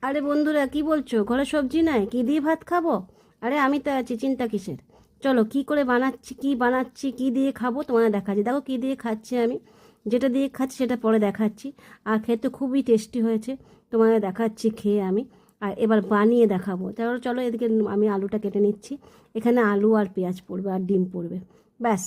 আরে বন্ধুরা, কি বলছো? ঘরে সবজি নাই, কি দিয়ে ভাত খাবো? আরে আমি তো আছি, চিন্তা কিসের? চলো, কি করে বানাচ্ছি, কি বানাচ্ছি, কি দিয়ে খাবো তোমাদের দেখাচ্ছি। দেখো কি দিয়ে খাচ্ছি আমি। যেটা দিয়ে খাচ্ছি সেটা পরে দেখাচ্ছি। আর খেতে খুবই টেস্টি হয়েছে, তোমাদের দেখাচ্ছি খেয়ে আমি। আর এবার বানিয়ে দেখাবো। চলো চলো, এদিকে আমি আলুটা কেটে নিচ্ছি। এখানে আলু আর পেঁয়াজ পড়বে আর ডিম পড়বে, ব্যাস।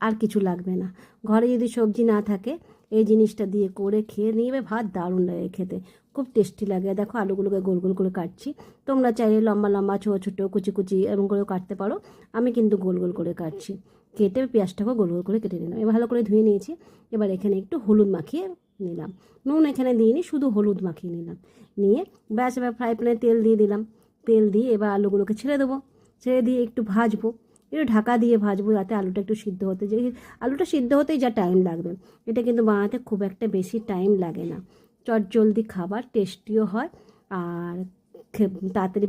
আর কিছু লাগবে না। ঘরে যদি সবজি না থাকে, এই জিনিসটা দিয়ে করে খেয়ে নিবে ভাত, দারুণ লাগে খেতে, খুব টেস্টি লাগে। দেখো আলুগুলোকে গোল গোল করে কাটছি। তোমরা চাইলে লম্বা লম্বা, ছোটো ছোটো, কুচি কুচি এরকম করেও কাটতে পারো। আমি কিন্তু গোল গোল করে কাটছি। কেটে পেঁয়াজটাকেও গোল গোল করে কেটে নিলাম। এবার ভালো করে ধুয়ে নিয়েছি। এবার এখানে একটু হলুদ মাখিয়ে নিলাম। নুন এখানে দিইনি, শুধু হলুদ মাখিয়ে নিলাম। নিয়ে ব্যাস, এবার ফ্রাই প্যানে তেল দিয়ে দিলাম। তেল দিয়ে এবার আলুগুলোকে ছেড়ে দেবো। ছেড়ে দিয়ে একটু ভাজবো। একটু ঢাকা দিয়ে ভাজবো, যাতে আলুটা একটু সিদ্ধ হতে, যে আলুটা সিদ্ধ হতেই যা টাইম লাগবে, এটা কিন্তু বানাতে খুব একটা বেশি টাইম লাগে না। চটজলদি খাবার, টেস্টিও হয়। আর তাড়াতাড়ি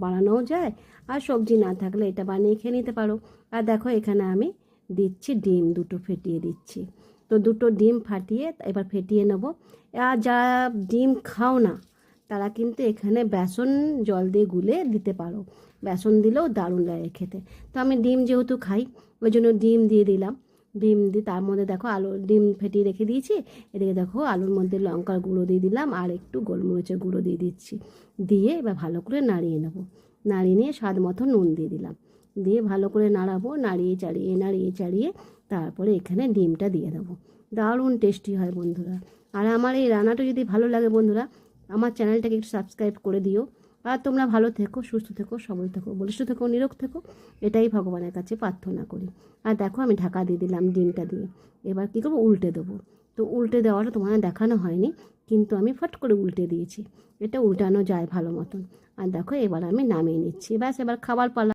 বানানোও যায়। আর সবজি না থাকলে এটা বানিয়ে খেয়ে নিতে পারো। আর দেখো এখানে আমি দিচ্ছি ডিম, দুটো ফেটিয়ে দিচ্ছি। তো দুটো ডিম ফাটিয়ে এবার ফেটিয়ে নেব। আর যারা ডিম খাও না, তারা কিন্তু এখানে বেসন জল দিয়ে গুলে দিতে পারো। বেসন দিলেও দারুণ লাগে খেতে। তো আমি ডিম যেহেতু খাই, ওই জন্য ডিম দিয়ে দিলাম। ডিম দিয়ে তার মধ্যে দেখো আলু, ডিম ফেটিয়ে রেখে দিয়েছি। এদিকে দেখো আলুর মধ্যে লঙ্কার গুঁড়ো দিয়ে দিলাম, আর একটু গোলমরিচের গুঁড়ো দিয়ে দিচ্ছি। দিয়ে এবার ভালো করে নাড়িয়ে নেব। নাড়িয়ে নিয়ে স্বাদ মতো নুন দিয়ে দিলাম। দিয়ে ভালো করে নাড়াবো, নাড়িয়ে চাড়িয়ে তারপরে এখানে ডিমটা দিয়ে দেবো। দারুণ টেস্টি হয় বন্ধুরা। আর আমার এই রান্নাটা যদি ভালো লাগে বন্ধুরা, আমার চ্যানেলটাকে একটু সাবস্ক্রাইব করে দিও। আর তোমরা ভালো থেকো, সুস্থ থেকো, সবল থেকো, বলিষ্ঠ থেকো, নিরোগ থেকো, এটাই ভগবানের কাছে প্রার্থনা করি। আর দেখো আমি ঢাকা দিয়ে দিলাম ডিমটা দিয়ে। এবার কী করবো, উল্টে দেবো। তো উল্টে দেওয়াটা তোমাদের দেখানো হয়নি, কিন্তু আমি ফট করে উল্টে দিয়েছি। এটা উল্টানো যায় ভালো মতন। আর দেখো এবার আমি নামিয়ে নিচ্ছি, ব্যাস। এবার খাবার পালা।